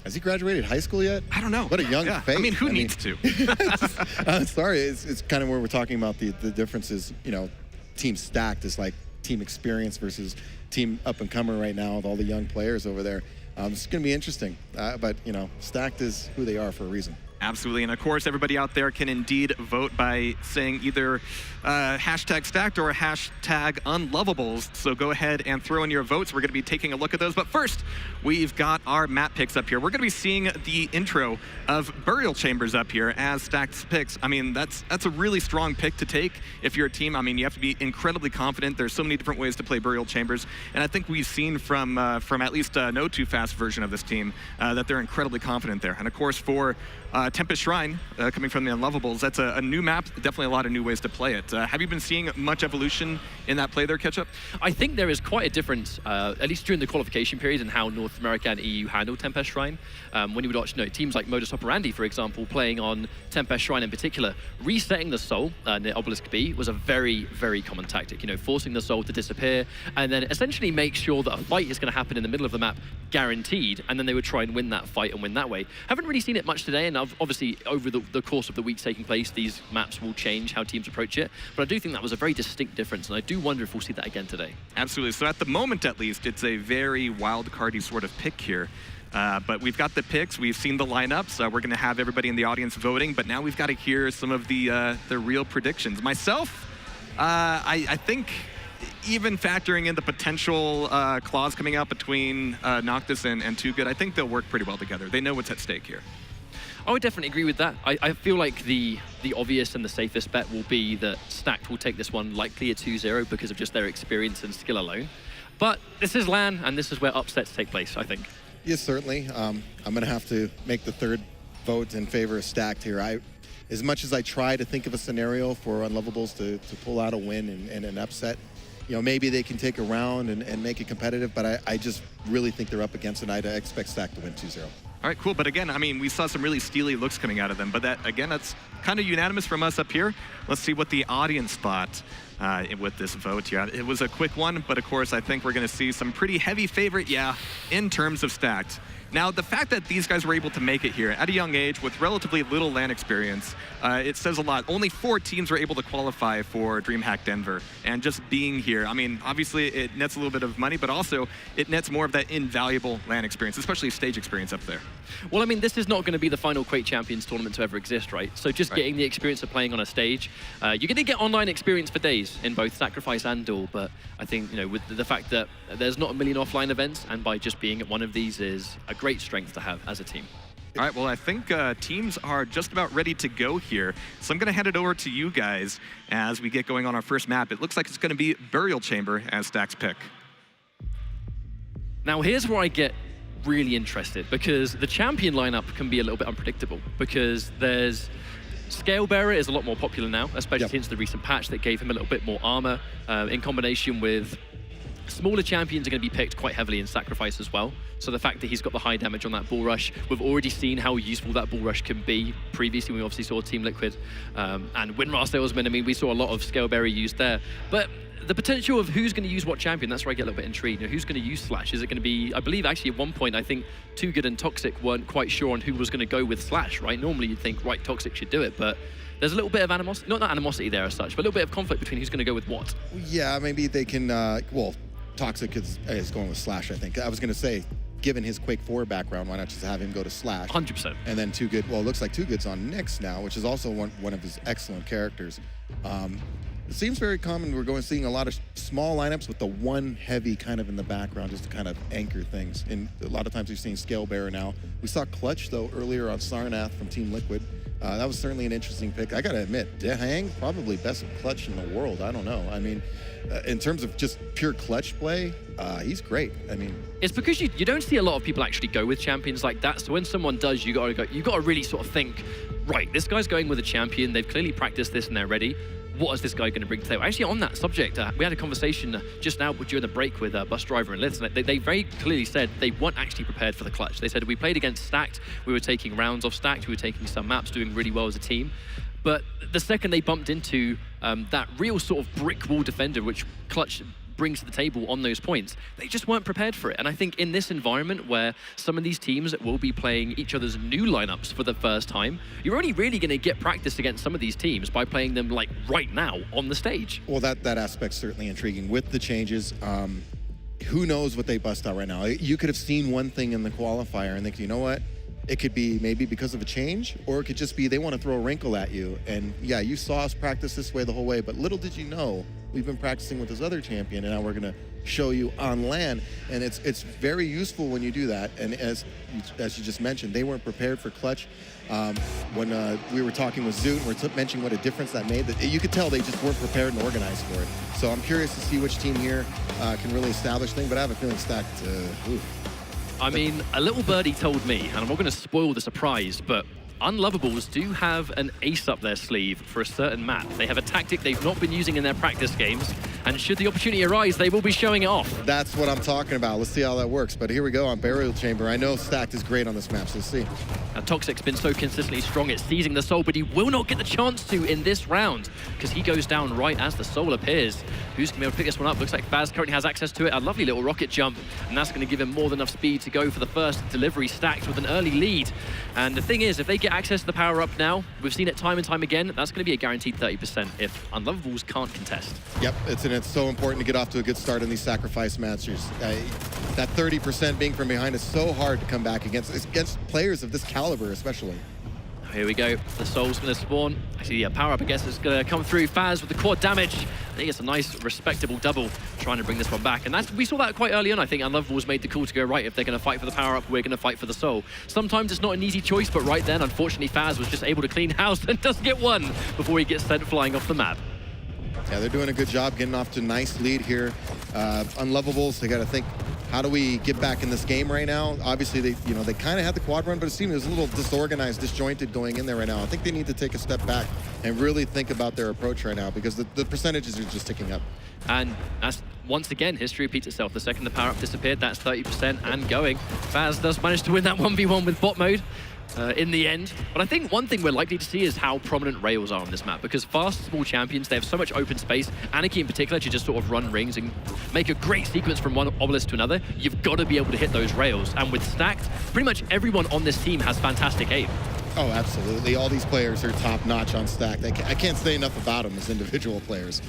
Has he graduated high school yet? I don't know. What a young face. I mean, who needs to? Sorry, it's kind of where we're talking about the differences. You know, team stacked is like team experience versus team up and comer right now with all the young players over there. It's going to be interesting, but you know, stacked is who they are for a reason. Absolutely, and of course, everybody out there can indeed vote by saying either hashtag stacked or hashtag unlovables. So go ahead and throw in your votes. We're going to be taking a look at those. But first, we've got our map picks up here. We're going to be seeing the intro of Burial Chambers up here as stacked picks. I mean, that's a really strong pick to take if you're a team. I mean, you have to be incredibly confident. There's so many different ways to play Burial Chambers, and I think we've seen from at least No Too Fast version of this team that they're incredibly confident there. And of course, for Tempest Shrine, coming from the Unlovables, that's a new map, definitely a lot of new ways to play it. Have you been seeing much evolution in that play there, Ketchup? I think there is quite a difference, at least during the qualification period, in how North America and EU handle Tempest Shrine. When you would watch teams like Modus Operandi, for example, playing on Tempest Shrine in particular, resetting the soul near Obelisk B was a very, very common tactic. Forcing the soul to disappear, and then essentially make sure that a fight is going to happen in the middle of the map, guaranteed, and then they would try and win that fight and win that way. Haven't really seen it much today, and obviously over the course of the weeks taking place, these maps will change how teams approach it, but I do think that was a very distinct difference, and I do wonder if we'll see that again today. Absolutely. So at the moment, at least, it's a very wild cardy sort of pick here. But we've got the picks, we've seen the lineups, we're going to have everybody in the audience voting, but now we've got to hear some of the real predictions. Myself, I think even factoring in the potential clause coming out between Noctis and Too Good, I think they'll work pretty well together. They know what's at stake here. I would definitely agree with that. I feel like the obvious and the safest bet will be that Stacked will take this one likely a 2-0 because of just their experience and skill alone. But this is LAN, and this is where upsets take place, I think. Yes, certainly. I'm going to have to make the third vote in favor of Stacked here. As much as I try to think of a scenario for Unlovables to pull out a win and an upset, maybe they can take a round and make it competitive, but I just really think they're up against it, and I expect Stacked to win 2-0. All right, cool. But again, I mean, we saw some really steely looks coming out of them. But that's kind of unanimous from us up here. Let's see what the audience thought with this vote here. It was a quick one, but of course, I think we're going to see some pretty heavy favorite, in terms of Stacked. Now, the fact that these guys were able to make it here at a young age with relatively little LAN experience, it says a lot. Only 4 teams were able to qualify for Dreamhack Denver. And just being here, I mean, obviously it nets a little bit of money, but also it nets more of that invaluable LAN experience, especially stage experience up there. Well, I mean, this is not going to be the final Quake Champions tournament to ever exist, right? So just getting the experience of playing on a stage, you're going to get online experience for days in both Sacrifice and Duel, but I think, with the fact that there's not a million offline events, and by just being at one of these is a great strength to have as a team. All right, well, I think teams are just about ready to go here. So I'm going to hand it over to you guys as we get going on our first map. It looks like it's going to be Burial Chamber as Stack's pick. Now, here's where I get really interested, because the champion lineup can be a little bit unpredictable, because there's Scalebearer is a lot more popular now, especially since the recent patch that gave him a little bit more armor, in combination with smaller champions are going to be picked quite heavily in Sacrifice as well. So the fact that he's got the high damage on that Bull Rush, we've already seen how useful that Bull Rush can be. Previously, we obviously saw Team Liquid and Winrar Salesman. I mean, we saw a lot of Scalebearer used there. But the potential of who's going to use what champion, that's where I get a little bit intrigued. Who's going to use Slash? Is it going to be, I believe actually at one point, I think Too Good and Toxic weren't quite sure on who was going to go with Slash, right? Normally you'd think, right, Toxic should do it, but there's a little bit of animosity, not animosity there as such, but a little bit of conflict between who's going to go with what. Yeah, maybe they can, well, Toxic is going with Slash, I think. I was going to say, given his Quake 4 background, why not just have him go to Slash? 100%. And then Too Good, well, it looks like Too Good's on Nyx now, which is also one of his excellent characters. It seems very common. We're seeing a lot of small lineups with the one heavy kind of in the background just to kind of anchor things. And a lot of times we've seen Scalebearer now. We saw Clutch, though, earlier on Sarnath from Team Liquid. That was certainly an interesting pick. I got to admit, Dehang, probably best Clutch in the world. I don't know. I mean, in terms of just pure Clutch play, he's great. I mean, it's because you don't see a lot of people actually go with champions like that. So when someone does, you got to really sort of think, right, this guy's going with a champion. They've clearly practiced this and they're ready. What is this guy going to bring to the table? Actually, on that subject, we had a conversation just now during the break with Bus Driver and Liz, and they very clearly said they weren't actually prepared for the clutch. They said, we played against Stacked, we were taking rounds off Stacked, we were taking some maps, doing really well as a team. But the second they bumped into that real sort of brick wall defender, which Clutch brings to the table on those points. They just weren't prepared for it. And I think in this environment where some of these teams will be playing each other's new lineups for the first time, you're only really going to get practice against some of these teams by playing them like right now on the stage. Well, that aspect's certainly intriguing with the changes. Who knows what they bust out right now? You could have seen one thing in the qualifier and think, you know what? It could be maybe because of a change, or it could just be they want to throw a wrinkle at you. And yeah, you saw us practice this way the whole way, but little did you know, we've been practicing with this other champion, and now we're going to show you on LAN. And it's very useful when you do that. And as you just mentioned, they weren't prepared for clutch. When we were talking with Zoot, we're mentioning what a difference that made. That you could tell they just weren't prepared and organized for it. So I'm curious to see which team here can really establish things, but I have a feeling Stacked. I mean, a little birdie told me, and I'm not going to spoil the surprise, but unlovables do have an ace up their sleeve for a certain map. They have a tactic they've not been using in their practice games, and should the opportunity arise, they will be showing it off. That's what I'm talking about. Let's see how that works. But here we go on Burial Chamber. I know Stacked is great on this map, so let's see. Now, Toxic's been so consistently strong at seizing the soul, but he will not get the chance to in this round, because he goes down right as the soul appears. Who's going to be able to pick this one up? Looks like Faz currently has access to it. A lovely little rocket jump, and that's going to give him more than enough speed to go for the first delivery. Stacked with an early lead. And the thing is, if they get access to the power-up now, we've seen it time and time again, that's going to be a guaranteed 30% if unlovables can't contest. Yep, it's so important to get off to a good start in these sacrifice matches. That 30% being from behind is so hard to come back against players of this caliber, especially. Here we go. The soul's going to spawn. Actually, yeah, power up, I guess, is going to come through. Faz with the quad damage. I think it's a nice, respectable double trying to bring this one back. And we saw that quite early on. I think unlovables made the call to go, right, if they're going to fight for the power up, we're going to fight for the soul. Sometimes it's not an easy choice, but right then, unfortunately, Faz was just able to clean house and doesn't get one before he gets sent flying off the map. Yeah, they're doing a good job getting off to a nice lead here. Unlovables, they got to think, how do we get back in this game right now? Obviously, they kind of had the quad run, but it seemed it was a little disorganized, disjointed going in there right now. I think they need to take a step back and really think about their approach right now, because the percentages are just ticking up. And that's, once again, history repeats itself. The second the power-up disappeared, that's 30% and going. Faz does manage to win that 1v1 with bot mode. In the end. But I think one thing we're likely to see is how prominent rails are on this map, because fast, small champions, they have so much open space. Anarchy in particular to just sort of run rings and make a great sequence from one obelisk to another. You've got to be able to hit those rails. And with Stacked, pretty much everyone on this team has fantastic aim. Oh, absolutely. All these players are top-notch on Stacked. I can't say enough about them as individual players.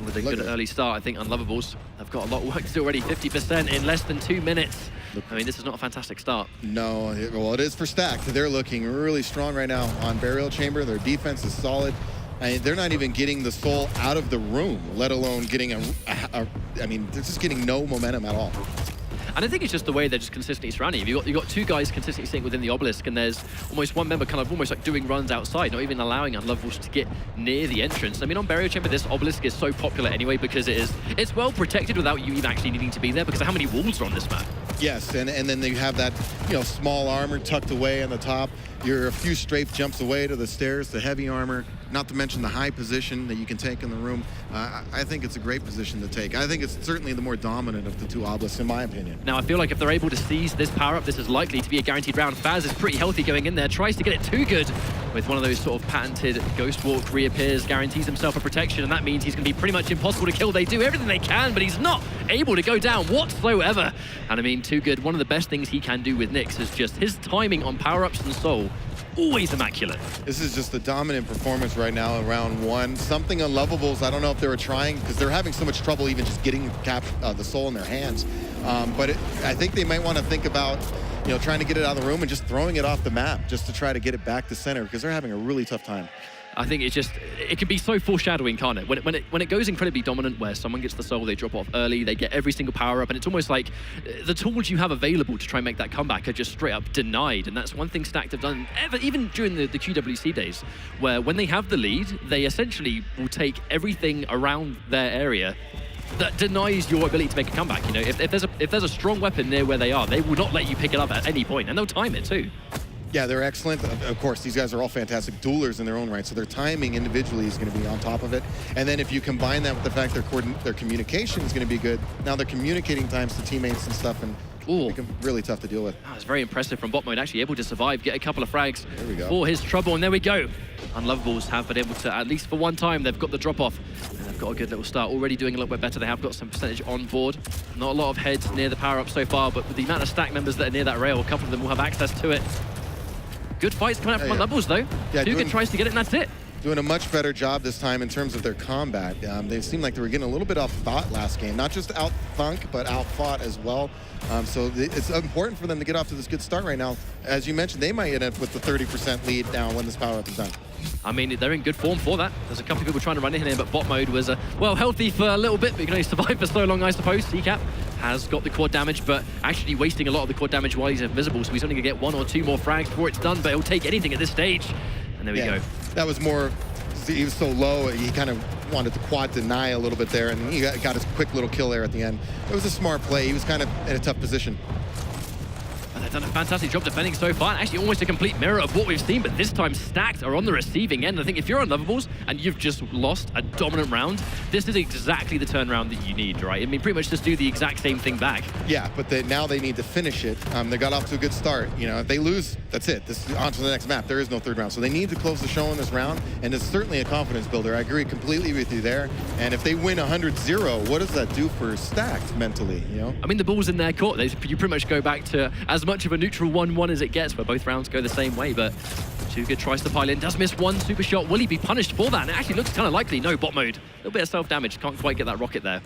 With a good early start, I think unlovables have got a lot of work to do already. 50% in less than 2 minutes. I mean, this is not a fantastic start. No, well, it is for Stacked. They're looking really strong right now on Burial Chamber. Their defense is solid. I mean, they're not even getting the soul out of the room, let alone getting I mean, they're just getting no momentum at all. And I think it's just the way they're just consistently surrounding you. You've got two guys consistently sitting within the obelisk, and there's almost one member kind of almost like doing runs outside, not even allowing unlovables to get near the entrance. I mean, on Burial Chamber, this obelisk is so popular anyway because it's well protected without you even actually needing to be there because of how many walls are on this map. Yes, and then you have that, small armor tucked away on the top. You're a few strafe jumps away to the stairs, the heavy armor, not to mention the high position that you can take in the room. I think it's a great position to take. I think it's certainly the more dominant of the two obelisks, in my opinion. Now, I feel like if they're able to seize this power-up, this is likely to be a guaranteed round. Faz is pretty healthy going in there, tries to get it too good with one of those sort of patented Ghost Walk reappears, guarantees himself a protection, and that means he's going to be pretty much impossible to kill. They do everything they can, but he's not able to go down whatsoever. And I mean, too good. One of the best things he can do with Nyx is just his timing on power-ups and soul. Always immaculate. This is just the dominant performance right now in round one. Something unlovables, I don't know if they were trying, because they're having so much trouble even just getting the soul in their hands. But I think they might want to think about trying to get it out of the room and just throwing it off the map just to try to get it back to center, because they're having a really tough time. I think it can be so foreshadowing, can't it? When it goes incredibly dominant, where someone gets the soul, they drop off early, they get every single power up, and it's almost like the tools you have available to try and make that comeback are just straight up denied. And that's one thing Stacked have done, even during the QWC days, where when they have the lead, they essentially will take everything around their area that denies your ability to make a comeback. If there's a strong weapon near where they are, they will not let you pick it up at any point, and they'll time it too. Yeah, they're excellent. Of course, these guys are all fantastic duelers in their own right, so their timing individually is going to be on top of it. And then if you combine that with the fact their communication is going to be good, now they're communicating times to teammates and stuff, and make them really tough to deal with. It's very impressive from bot mode, actually able to survive, get a couple of frags for his trouble, and there we go. Unlovables have been able to, at least for one time, they've got the drop off. got a good little start, already doing a little bit better. They have got some percentage on board. Not a lot of heads near the power-up so far, but with the amount of stack members that are near that rail, a couple of them will have access to it. Good fights coming out from unlovables though. Dugan tries to get it and that's it. Doing a much better job this time in terms of their combat. They seemed like they were getting a little bit out-thought last game. Not just out-thunk, but out-fought as well. So it's important for them to get off to this good start right now. As you mentioned, they might end up with the 30% lead now when this power-up is done. I mean, they're in good form for that. There's a couple of people trying to run in here, but bot mode was, well, healthy for a little bit, but you can only survive for so long, I suppose. CCAP has got the quad damage, but actually wasting a lot of the quad damage while he's invisible, so he's only going to get 1 or 2 more frags before it's done, but he'll take anything at this stage. And there we go. That was more, he was so low, he kind of wanted to quad deny a little bit there, and he got his quick little kill there at the end. It was a smart play. He was kind of in a tough position. And they've done a fantastic job defending so far. Actually, almost a complete mirror of what we've seen, but this time Stacked are on the receiving end. I think if you're unlovables and you've just lost a dominant round, this is exactly the turnaround that you need, right? I mean, pretty much just do the exact same thing back. Yeah, but now they need to finish it. They got off to a good start. You know, if they lose, that's it. This is on to the next map. There is no third round. So they need to close the show in this round, and it's certainly a confidence builder. I agree completely with you there. And if they win 100-0, what does that do for Stacked mentally, you know? I mean, the ball's in their court. You pretty much go back to as much of a neutral 1-1 as it gets, where both rounds go the same way, but Tuga tries to pile in, does miss one super shot. Will he be punished for that? And it actually looks kind of likely. No, bot mode. A little bit of self-damage. Can't quite get that rocket there.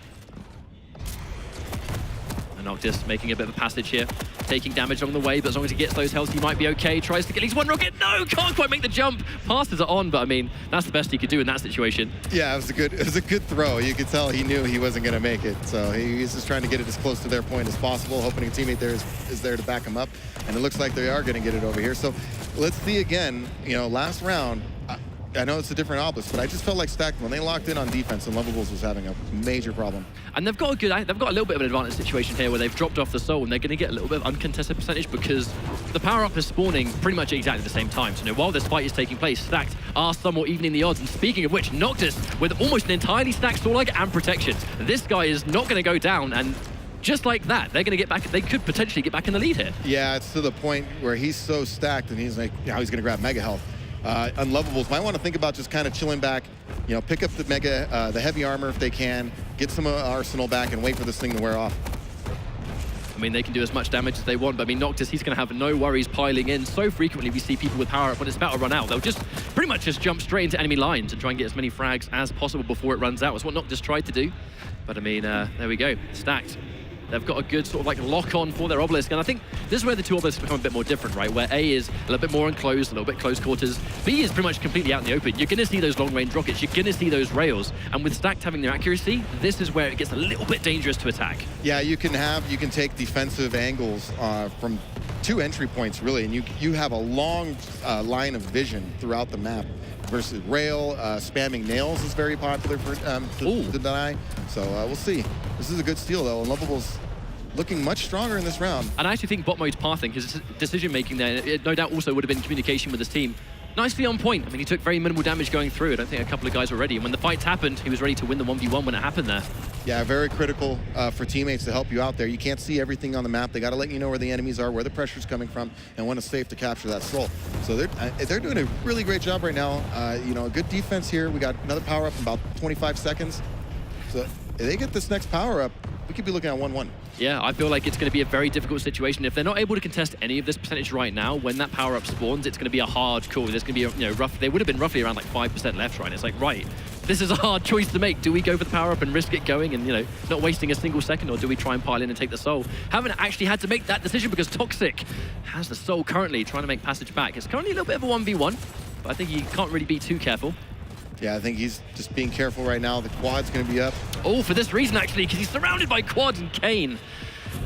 And Noctis making a bit of a passage here, taking damage along the way, but as long as he gets those health, he might be okay. Tries to get at least one rocket. No, can't quite make the jump. Passes it on, but I mean, that's the best he could do in that situation. Yeah, it was a good throw. You could tell he knew he wasn't going to make it. So he's just trying to get it as close to their point as possible, hoping a teammate there is there to back him up. And it looks like they are going to get it over here. So let's see again, you know, last round, I know it's a different obelisk, but I just felt like Stacked, when they locked in on defense, and unlovables was having a major problem. And they've got a little bit of an advantage situation here where they've dropped off the soul, and they're going to get a little bit of uncontested percentage because the power-up is spawning pretty much exactly the same time. So, you know, while this fight is taking place, Stacked are somewhat evening the odds. And speaking of which, Noctis with almost an entirely stacked Soul Leg and protection. This guy is not going to go down, and just like that, they're going to get back. They could potentially get back in the lead here. Yeah, it's to the point where he's so stacked, and he's like, now he's going to grab Mega Health. Unlovables might want to think about just kind of chilling back, you know, pick up the the heavy armor if they can, get some arsenal back, and wait for this thing to wear off. I mean, they can do as much damage as they want, but I mean, Noctis, he's going to have no worries piling in. So frequently we see people with power up when it's about to run out. They'll just pretty much just jump straight into enemy lines and try and get as many frags as possible before it runs out. That's what Noctis tried to do. But I mean, there we go, Stacked. They've got a good sort of like lock-on for their obelisk, and I think this is where the two obelisks become a bit more different, right? Where A is a little bit more enclosed, a little bit close quarters. B is pretty much completely out in the open. You're going to see those long-range rockets. You're going to see those rails. And with Stacked having their accuracy, this is where it gets a little bit dangerous to attack. Yeah, you can take defensive angles from 2 entry points, really, and you have a long line of vision throughout the map. Versus rail, spamming nails is very popular for to deny. So we'll see. This is a good steal though. Unlovables looking much stronger in this round. And I actually think bot mode's pathing, his decision making there, it no doubt also would have been communication with his team. Nicely on point. I mean, he took very minimal damage going through. I don't think a couple of guys were ready. And when the fights happened, he was ready to win the 1v1 when it happened there. Yeah, very critical for teammates to help you out there. You can't see everything on the map. They got to let you know where the enemies are, where the pressure's coming from, and when it's safe to capture that soul. So they're doing a really great job right now. You know, a good defense here. We got another power up in about 25 seconds. So if they get this next power up, we could be looking at 1-1. Yeah, I feel like it's going to be a very difficult situation. If they're not able to contest any of this percentage right now, when that power-up spawns, it's going to be a hard call. There's going to be, they would have been roughly around like 5% left, right? It's like, right, this is a hard choice to make. Do we go for the power-up and risk it going and, not wasting a single second, or do we try and pile in and take the soul? Haven't actually had to make that decision because Toxic has the soul currently, trying to make passage back. It's currently a little bit of a 1v1, but I think he can't really be too careful. Yeah, I think he's just being careful right now. The quad's going to be up. Oh, for this reason, actually, because he's surrounded by quad and Kane.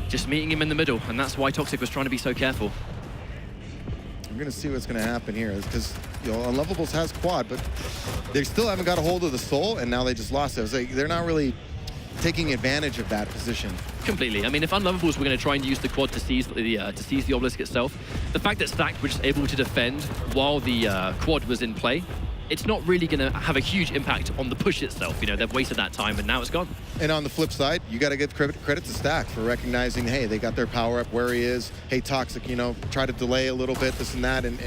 Just meeting him in the middle, and that's why Toxic was trying to be so careful. I'm going to see what's going to happen here, because unlovables has quad, but they still haven't got a hold of the soul, and now they just lost it. It's like they're not really taking advantage of that position. Completely. I mean, if unlovables were going to try and use the quad to seize the obelisk itself, the fact that Stacked was just able to defend while the quad was in play, it's not really going to have a huge impact on the push itself. They've wasted that time and now it's gone. And on the flip side, you got to give credit to Stacked for recognizing, hey, they got their power up where he is. Hey, Toxic, try to delay a little bit, this and that, and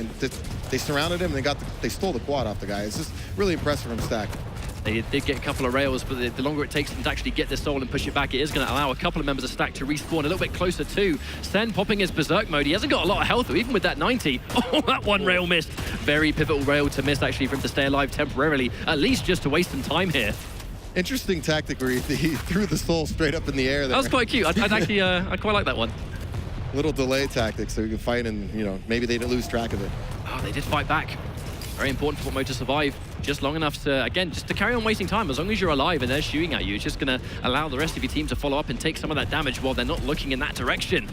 they surrounded him and they stole the quad off the guy. It's just really impressive from Stacked. They did get a couple of rails, but the longer it takes them to actually get this soul and push it back, it is going to allow a couple of members of Stack to respawn a little bit closer too. Sen popping his berserk mode. He hasn't got a lot of health, though, even with that 90. Oh, that one rail missed. Very pivotal rail to miss, actually, for him to stay alive temporarily, at least just to waste some time here. Interesting tactic where he threw the soul straight up in the air there. That was quite cute. I'd actually, I quite like that one. Little delay tactic so you can fight and, you know, maybe they didn't lose track of it. Oh, they did fight back. Very important for Mode to survive. Just long enough to, again, just to carry on wasting time. As long as you're alive and they're shooting at you, it's just going to allow the rest of your team to follow up and take some of that damage while they're not looking in that direction.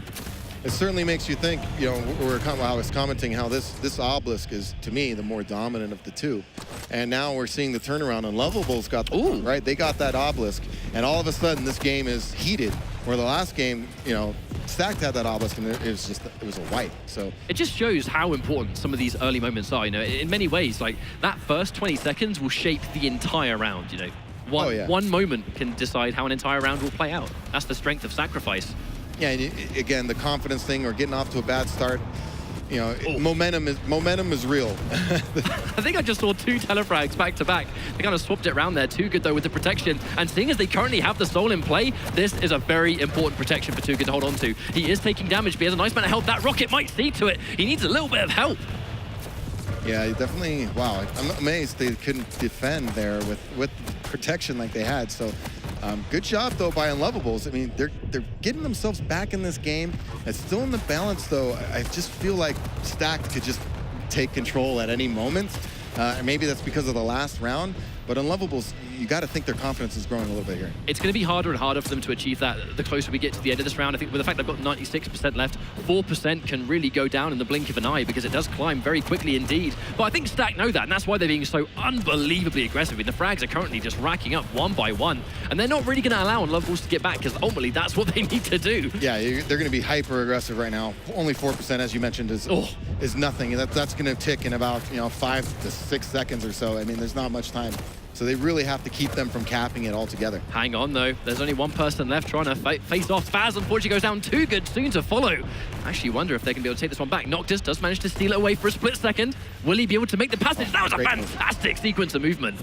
It certainly makes you think, you know, I was commenting how this obelisk is, to me, the more dominant of the two. And now we're seeing the turnaround, and Unlovables got the one, right? They got that obelisk, and all of a sudden this game is heated. Where the last game, you know, Stacked had that obelisk, and it was a wipe. So it just shows how important some of these early moments are. You know, in many ways, like that first 20 seconds will shape the entire round. You know, one moment can decide how an entire round will play out. That's the strength of sacrifice. Yeah, and again, the confidence thing or getting off to a bad start, you know, momentum is real. I think I just saw 2 telefrags back to back. They kind of swapped it around there. Too Good though with the protection. And seeing as they currently have the soul in play, this is a very important protection for Too Good to hold on to. He is taking damage, but he has a nice amount of health. That rocket might see to it. He needs a little bit of help. Yeah, definitely. Wow, I'm amazed they couldn't defend there with protection like they had. So good job though by Unlovables. I mean, they're getting themselves back in this game. It's still in the balance though. I just feel like Stacked could just take control at any moment. Maybe that's because of the last round. But Unlovables, you got to think their confidence is growing a little bit here. It's going to be harder and harder for them to achieve that the closer we get to the end of this round. I think with the fact they've got 96% left, 4% can really go down in the blink of an eye because it does climb very quickly indeed. But I think Stack know that, and that's why they're being so unbelievably aggressive. I mean, the frags are currently just racking up one by one, and they're not really going to allow Unlovables to get back because ultimately that's what they need to do. Yeah, they're going to be hyper aggressive right now. Only 4%, as you mentioned, is nothing. That's going to tick in about 5 to 6 seconds or so. I mean, there's not much time. So they really have to keep them from capping it altogether. Hang on, though. There's only one person left trying to face off. Faz, unfortunately, goes down. Too Good soon to follow. I actually wonder if they can be able to take this one back. Noctis does manage to steal it away for a split second. Will he be able to make the passage? That was a fantastic sequence of movement.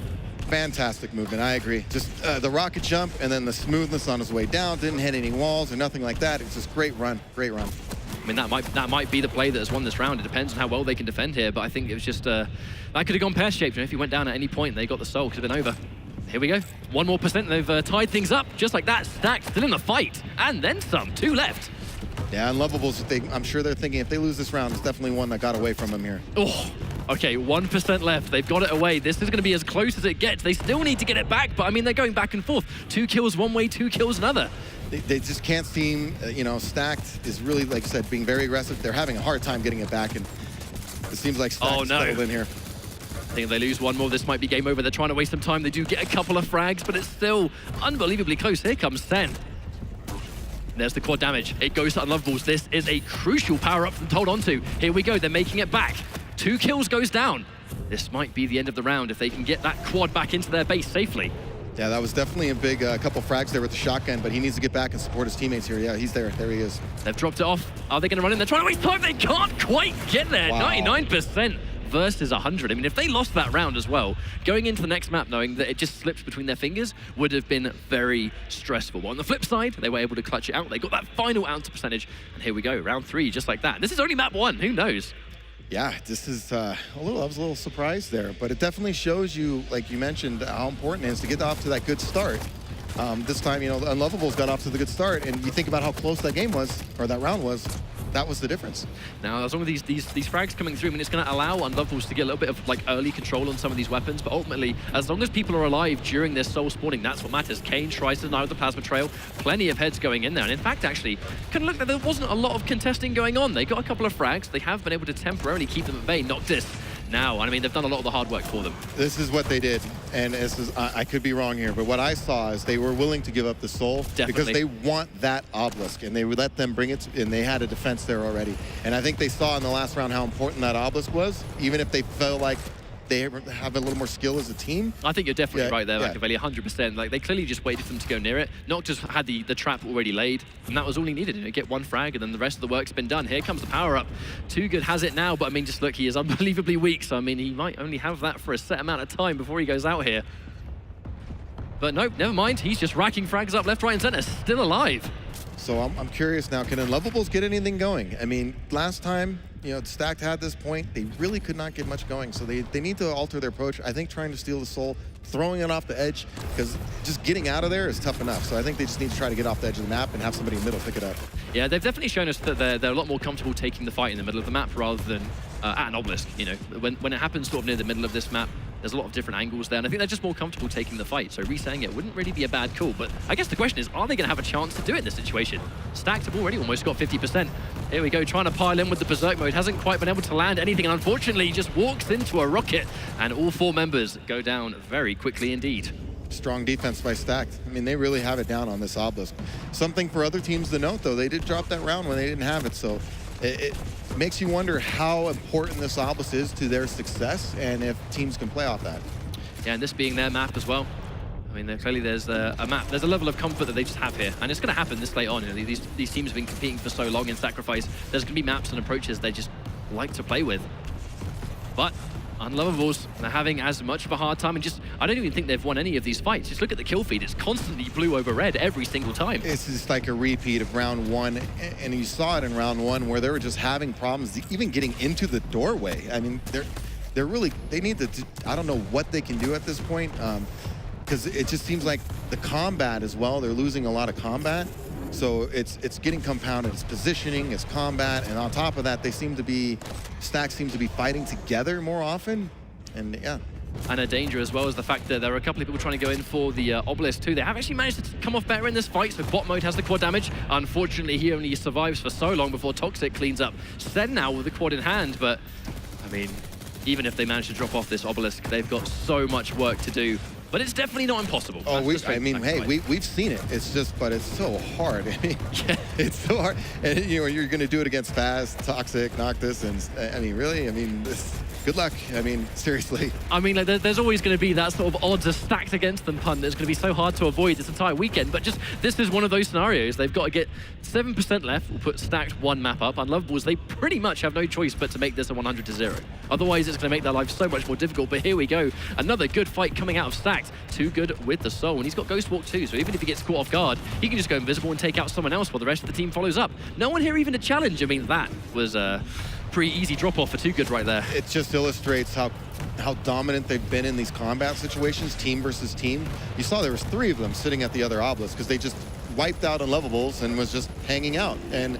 Fantastic movement, I agree. Just the rocket jump and then the smoothness on his way down. Didn't hit any walls or nothing like that. It's just great run, great run. I mean, that might be the play that has won this round. It depends on how well they can defend here, but I think it was just, that could have gone pear-shaped. If he went down at any point, they got the soul, could have been over. Here we go. 1 more percent, they've tied things up. Just like that, Stacked still in the fight. And then some, 2 left. Yeah, Unlovables, I'm sure they're thinking if they lose this round, it's definitely one that got away from them here. Oh, okay, 1% left. They've got it away. This is going to be as close as it gets. They still need to get it back, but I mean, they're going back and forth. 2 kills one way, 2 kills another. They just can't seem, Stacked is really, like you said, being very aggressive. They're having a hard time getting it back, and it seems like Stack's settled in here. I think if they lose one more, this might be game over. They're trying to waste some time. They do get a couple of frags, but it's still unbelievably close. Here comes Sen. There's the quad damage. It goes to Unlovables. This is a crucial power-up to hold on to. Here we go. They're making it back. 2 kills goes down. This might be the end of the round if they can get that quad back into their base safely. Yeah, that was definitely a big couple frags there with the shotgun, but he needs to get back and support his teammates here. Yeah, he's there. There he is. They've dropped it off. Are they going to run in? They're trying to waste time. They can't quite get there. Wow. 99% versus 100. I mean, if they lost that round as well, going into the next map knowing that it just slipped between their fingers would have been very stressful. But on the flip side, they were able to clutch it out. They got that final ounce percentage. And here we go, round 3, just like that. This is only map 1. Who knows? Yeah, this is I was a little surprised there, but it definitely shows you, like you mentioned, how important it is to get off to that good start. This time, Unlovables got off to the good start, and you think about how close that game was, or that round was, that was the difference. Now, as long as these frags coming through, I mean, it's going to allow Unlovables to get a little bit of early control on some of these weapons, but ultimately, as long as people are alive during this soul spawning, that's what matters. Kane tries to deny the plasma trail, plenty of heads going in there, and in fact, actually, kind of looked like there wasn't a lot of contesting going on. They got a couple of frags, they have been able to temporarily keep them at bay. Noctis now, I mean, they've done a lot of the hard work for them. This is what they did, and this is, I could be wrong here, but what I saw is they were willing to give up the soul. Definitely. Because they want that obelisk, and they would let them bring it, and they had a defense there already. And I think they saw in the last round how important that obelisk was, even if they felt like they have a little more skill as a team. I think you're definitely right there, Machiavelli, 100%. Like, they clearly just waited for them to go near it. Noctis had the trap already laid, and that was all he needed. Get 1 frag, and then the rest of the work's been done. Here comes the power-up. Too Good has it now, but I mean, just look, he is unbelievably weak, so I mean, he might only have that for a set amount of time before he goes out here. But nope, never mind. He's just racking frags up left, right, and center. Still alive. So I'm curious now, can unlovables get anything going? I mean, last time, you know, Stacked had this point, they really could not get much going. So they need to alter their approach. I think trying to steal the soul, throwing it off the edge, because just getting out of there is tough enough. So I think they just need to try to get off the edge of the map and have somebody in the middle pick it up. Yeah, they've definitely shown us that they're a lot more comfortable taking the fight in the middle of the map rather than at an obelisk. You know, when it happens sort of near the middle of this map, there's a lot of different angles there, and I think they're just more comfortable taking the fight. So resetting it wouldn't really be a bad call. But I guess the question is, are they going to have a chance to do it in this situation? Stacked have already almost got 50%. Here we go, trying to pile in with the Berserk mode. Hasn't quite been able to land anything, and unfortunately, just walks into a rocket, and all 4 members go down very quickly indeed. Strong defense by Stacked. I mean, they really have it down on this obelisk. Something for other teams to note, though, they did drop that round when they didn't have it, so it makes you wonder how important this obelisk is to their success and if teams can play off that. Yeah, and this being their map as well. I mean, clearly there's a map, there's a level of comfort that they just have here, and it's going to happen this late on. You know, these teams have been competing for so long in Sacrifice. There's going to be maps and approaches they just like to play with. But unlovables, they're having as much of a hard time, and just, I don't even think they've won any of these fights. Just look at the kill feed. It's constantly blue over red every single time. It's just like a repeat of round 1, and you saw it in round 1 where they were just having problems even getting into the doorway. I mean, they're really, they need to, I don't know what they can do at this point, because it just seems like the combat as well, they're losing a lot of combat. So it's getting compounded, it's positioning, it's combat, and on top of that, Stack seems to be fighting together more often, and yeah. And a danger as well is the fact that there are a couple of people trying to go in for the obelisk too. They have actually managed to come off better in this fight, so bot mode has the quad damage. Unfortunately, he only survives for so long before Toxic cleans up Sen now with the quad in hand, but I mean, even if they manage to drop off this obelisk, they've got so much work to do. But it's definitely not impossible. Oh, I mean, hey, we've seen it. It's just, but it's so hard. I mean, yeah. It's so hard. And you know, you're going to do it against Fast, Toxic, Noctis, and I mean, really, I mean, good luck. I mean, seriously. I mean, like, there's always going to be that sort of odds are stacked against them pun that's going to be so hard to avoid this entire weekend. But just, this is one of those scenarios. They've got to get 7% left. We'll put Stacked 1 map up. Unlovables, they pretty much have no choice but to make this a 100-0. Otherwise, it's going to make their life so much more difficult. But here we go. Another good fight coming out of Stacked. Too good with the soul. And he's got Ghost Walk too. So even if he gets caught off guard, he can just go invisible and take out someone else while the rest of the team follows up. No one here even to challenge. I mean, that was a pretty easy drop-off for Too Good right there. It just illustrates how dominant they've been in these combat situations, team versus team. You saw there was 3 of them sitting at the other obelisk because they just wiped out unlovables and was just hanging out. And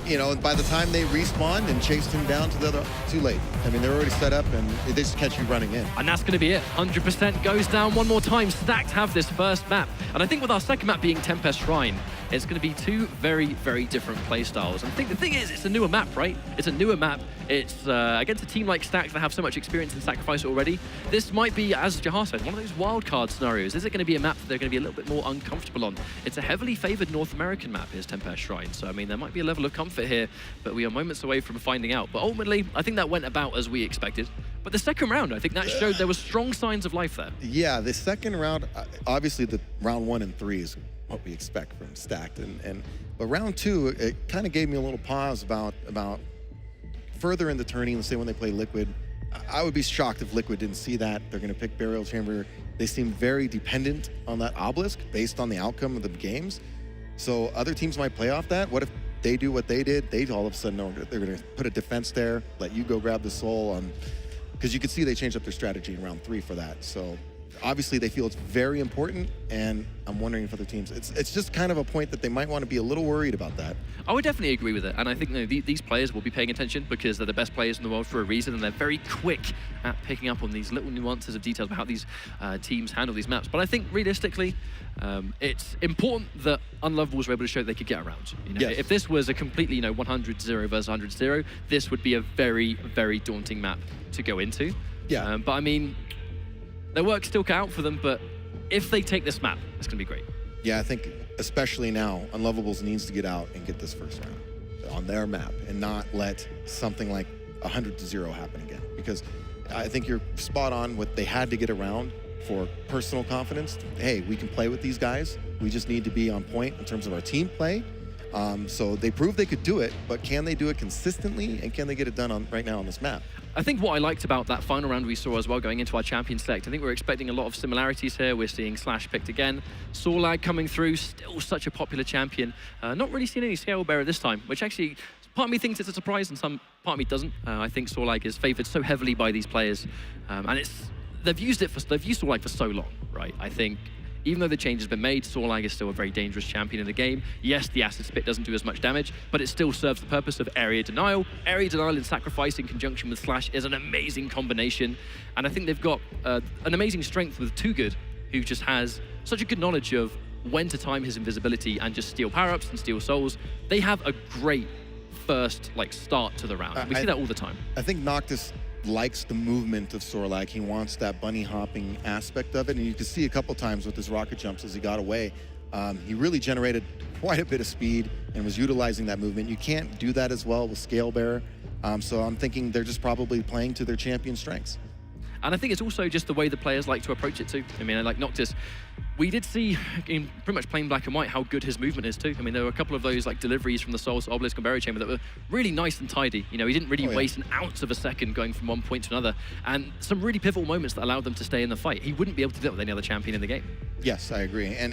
you know, by the time they respawned and chased him down to the other, too late. I mean, they're already set up and they just catch you running in. And that's going to be it. 100% goes down one more time. Stacked have this first map. And I think with our second map being Tempest Shrine, it's going to be 2 very, very different play styles. And I think the thing is, it's a newer map, right? It's a newer map. It's against a team like Stacked that have so much experience in Sacrifice already. This might be, as Jahar said, one of those wildcard scenarios. Is it going to be a map that they're going to be a little bit more uncomfortable on? It's a heavily favored North American map, is Tempest Shrine. So, I mean, there might be a level of comfort here, but we are moments away from finding out. But ultimately, I think that went about as we expected. But the second round, I think that showed there were strong signs of life there. Yeah, the second round, obviously the round 1 and 3 is what we expect from Stacked. But round 2, it kind of gave me a little pause about further in the tourney, let's say when they play Liquid. I would be shocked if Liquid didn't see that. They're going to pick Burial Chamber. They seem very dependent on that obelisk based on the outcome of the games. So other teams might play off that. What if they do what they did? They all of a sudden know they're going to put a defense there, let you go grab the soul. Because you could see they changed up their strategy in round 3 for that. So obviously they feel it's very important, and I'm wondering if other teams, it's just kind of a point that they might want to be a little worried about that. I would definitely agree with it, and I think these players will be paying attention because they're the best players in the world for a reason, and they're very quick at picking up on these little nuances of details about how these teams handle these maps. But I think realistically, it's important that unlovables were able to show they could get around. You know, yes. If this was a completely 100-0 versus 100-0, this would be a very, very daunting map to go into. Yeah. But I mean, their work's still cut out for them, but if they take this map, it's going to be great. Yeah, I think especially now, unlovables needs to get out and get this first round on their map and not let something like 100-0 happen again. Because I think you're spot on what they had to get around for personal confidence. Hey, we can play with these guys. We just need to be on point in terms of our team play. So they proved they could do it, but can they do it consistently, and can they get it done right now on this map? I think what I liked about that final round we saw as well going into our champion select, I think we're expecting a lot of similarities here. We're seeing Slash picked again, Sorlag coming through, still such a popular champion. Not really seeing any Scale Bearer this time, which actually, part of me thinks it's a surprise and some part of me doesn't. I think Sorlag is favored so heavily by these players, and they've used Sorlag for so long, right? I think even though the change has been made, Sorlag is still a very dangerous champion in the game. Yes, the acid spit doesn't do as much damage, but it still serves the purpose of area denial. Area denial and sacrifice in conjunction with Slash is an amazing combination. And I think they've got an amazing strength with Too Good, who just has such a good knowledge of when to time his invisibility and just steal power-ups and steal souls. They have a great first start to the round. We see that all the time. I think Noctis likes the movement of Sorlag. He wants that bunny hopping aspect of it, and you can see a couple times with his rocket jumps as he got away. He really generated quite a bit of speed and was utilizing that movement. You can't do that as well with Scale Bearer, so I'm thinking they're just probably playing to their champion strengths. And I think it's also just the way the players like to approach it too. I mean, like Noctis, we did see in pretty much plain black and white how good his movement is too. I mean, there were a couple of those deliveries from the Souls, Obelisk and Buried Chamber that were really nice and tidy. You know, he didn't really waste an ounce of a second going from one point to another. And some really pivotal moments that allowed them to stay in the fight. He wouldn't be able to do that with any other champion in the game. Yes, I agree. And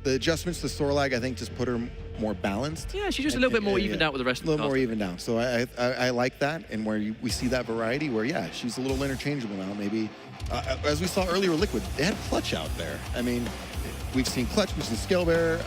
the adjustments to Sorlag, I think, just put her more balanced. Yeah, she's just a little bit more evened out with the rest of the A little more evened out. So I like that, and where we see that variety where, yeah, she's a little interchangeable now. Maybe, as we saw earlier with Liquid, they had Clutch out there. I mean, we've seen Clutch, we've seen Scale Bearer,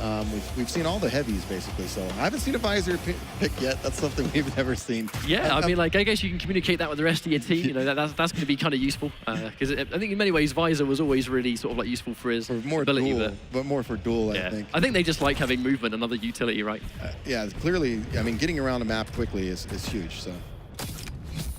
we've seen all the heavies, basically. So I haven't seen a Visor pick yet. That's something we've never seen. Yeah, I mean, I guess you can communicate that with the rest of your team. You know, that's going to be kind of useful. Because I think in many ways, Visor was always really sort of useful for his more ability. Duel, but more for duel, yeah. I think. I think they just like having movement, another utility, right? Yeah, clearly, I mean, getting around a map quickly is huge, so.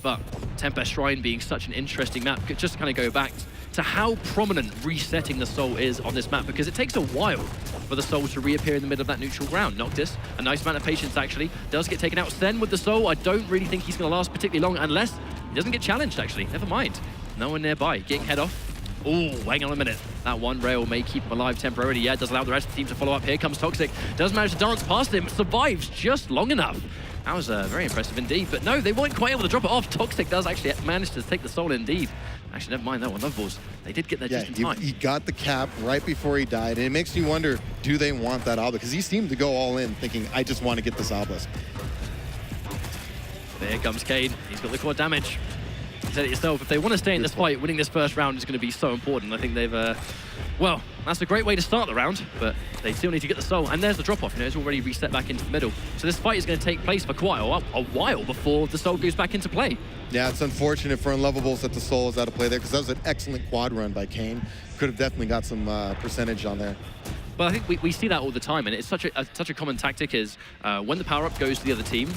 But Tempest Shrine being such an interesting map, just to kind of go back to how prominent resetting the soul is on this map, because it takes a while for the soul to reappear in the middle of that neutral ground. Noctis, a nice amount of patience actually, does get taken out. Sen with the soul, I don't really think he's going to last particularly long unless he doesn't get challenged actually. Never mind. No one nearby. Getting head off. Oh, hang on a minute. That one rail may keep him alive temporarily. Yeah, it does allow the rest of the team to follow up. Here comes Toxic. Does manage to dance past him. Survives just long enough. That was very impressive indeed. But no, they weren't quite able to drop it off. Toxic does actually manage to take the soul indeed. Actually, never mind that one. Unlovables. They did get there just in time. He got the cap right before he died. And it makes me wonder, do they want that obelisk? Because he seemed to go all in thinking, I just want to get this obelisk. There comes Cade. He's got the core damage. You said it yourself, if they want to stay in this fight, winning this first round is going to be so important. I think they've, well, that's a great way to start the round, but they still need to get the soul. And there's the drop-off, you know, it's already reset back into the middle. So this fight is going to take place for quite a while before the soul goes back into play. Yeah, it's unfortunate for Unlovables that the soul is out of play there, because that was an excellent quad run by Kane. Could have definitely got some percentage on there. But I think we see that all the time, and it's such a common tactic is when the power-up goes to the other team,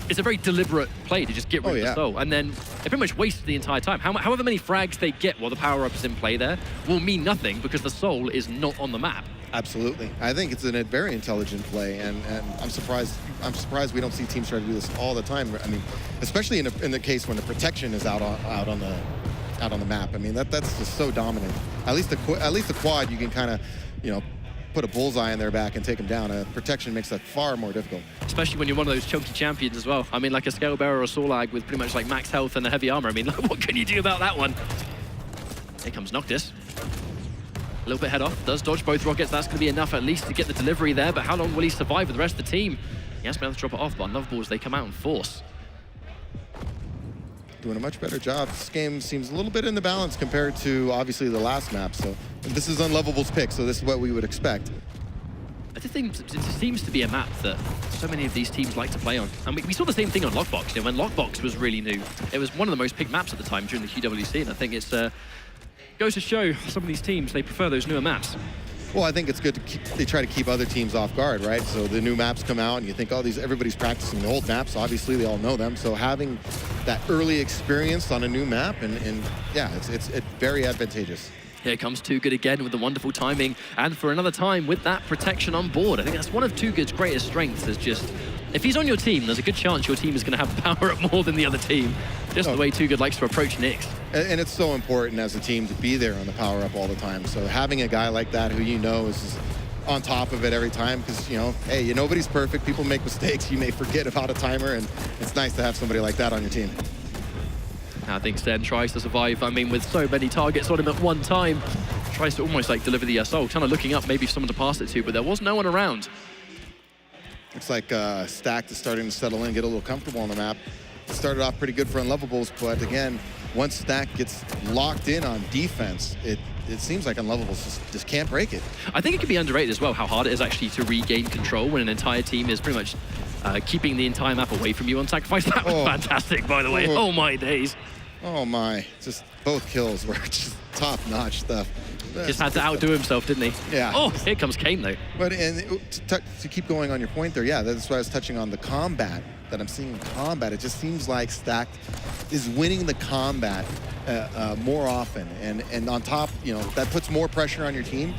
it's a very deliberate play to just get rid of the soul, and then they pretty much waste the entire time. However many frags they get while the power-up is in play there will mean nothing because the soul is not on the map. Absolutely. I think it's a very intelligent play, and I'm surprised we don't see teams try to do this all the time. I mean, especially in the case when the protection is out on the map. I mean, that's just so dominant. At least the quad, you can kind of, you know, put a bullseye in their back and take them down. Protection makes that far more difficult. Especially when you're one of those chunky champions as well. I mean, like a Scale Bearer or Sorlag with pretty much max health and a heavy armor. I mean, what can you do about that one? Here comes Noctis. A little bit head off. Does dodge both rockets. That's going to be enough at least to get the delivery there. But how long will he survive with the rest of the team? He has been able to drop it off, but Unlovables, they come out in force. Doing a much better job. This game seems a little bit in the balance compared to, obviously, the last map. So this is Unlovables' pick, so this is what we would expect. I just think it seems to be a map that so many of these teams like to play on. And we saw the same thing on Lockbox. You know, when Lockbox was really new, it was one of the most picked maps at the time during the QWC, and I think it's goes to show some of these teams, they prefer those newer maps. Well, I think it's good they try to keep other teams off guard, right? So the new maps come out and you think, oh, everybody's practicing the old maps. Obviously, they all know them. So having that early experience on a new map, and yeah, it's very advantageous. Here comes Too Good again with the wonderful timing, and for another time with that protection on board. I think that's one of Too Good's greatest strengths, is just, if he's on your team, there's a good chance your team is going to have power up more than the other team. Just the way Too Good likes to approach Nyx. And it's so important as a team to be there on the power up all the time. So having a guy like that who you know is on top of it every time because, you know, hey, nobody's perfect. People make mistakes. You may forget about a timer, and it's nice to have somebody like that on your team. I think Sen tries to survive. I mean, with so many targets on him at one time, tries to almost like deliver the assault, kind of looking up maybe for someone to pass it to, but there was no one around. Looks like Stacked is starting to settle in, get a little comfortable on the map. It started off pretty good for unlovables, but again, once Stacked gets locked in on defense, it seems like unlovables just can't break it. I think it can be underrated as well how hard it is actually to regain control when an entire team is pretty much keeping the entire map away from you on Sacrifice. That was fantastic, by the way. Oh my days. Oh my, just both kills were just top-notch stuff. Just had to outdo himself, didn't he? Yeah. Oh, here comes Kane, though. But to keep going on your point there, yeah, that's why I was touching on the combat that I'm seeing in combat. It just seems like Stacked is winning the combat more often. And on top, you know, that puts more pressure on your team.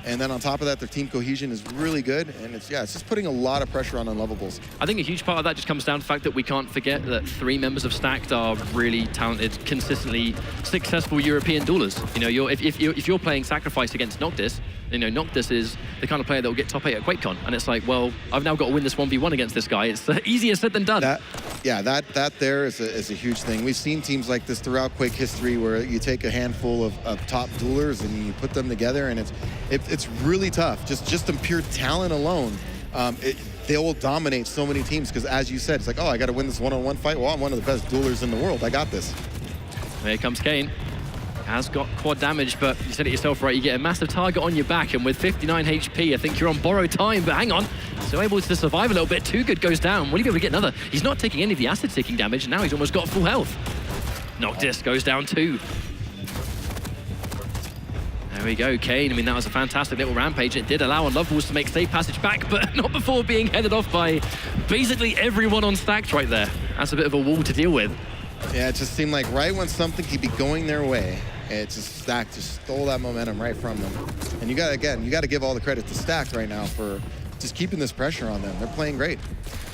And then on top of that, their team cohesion is really good. And it's just putting a lot of pressure on unlovables. I think a huge part of that just comes down to the fact that we can't forget that 3 members of Stacked are really talented, consistently successful European duelers. You know, if you're playing Sacrifice against Noctis, you know, Noctis is the kind of player that will get top 8 at QuakeCon. And it's like, well, I've now got to win this 1v1 against this guy. It's easier said than done. That there is a huge thing. We've seen teams like this throughout Quake history where you take a handful of top duelers and you put them together, and it's really tough. Just in pure talent alone, they will dominate so many teams because, as you said, it's like, oh, I got to win this one-on-one fight. Well, I'm one of the best duelers in the world. I got this. Here comes Kane. Has got quad damage, but you said it yourself, right? You get a massive target on your back, and with 59 HP, I think you're on borrowed time, but hang on. Still able to survive a little bit. Too Good goes down. Will he be able to get another? He's not taking any of the acid-seeking damage, and now he's almost got full health. Noctis goes down too. There we go, Kane. I mean, that was a fantastic little rampage. It did allow unlovables to make safe passage back, but not before being headed off by basically everyone on Stacked right there. That's a bit of a wall to deal with. Yeah, it just seemed like right when something could be going their way, it's just Stacked just stole that momentum right from them. And you got to give all the credit to Stacked right now for just keeping this pressure on them. They're playing great.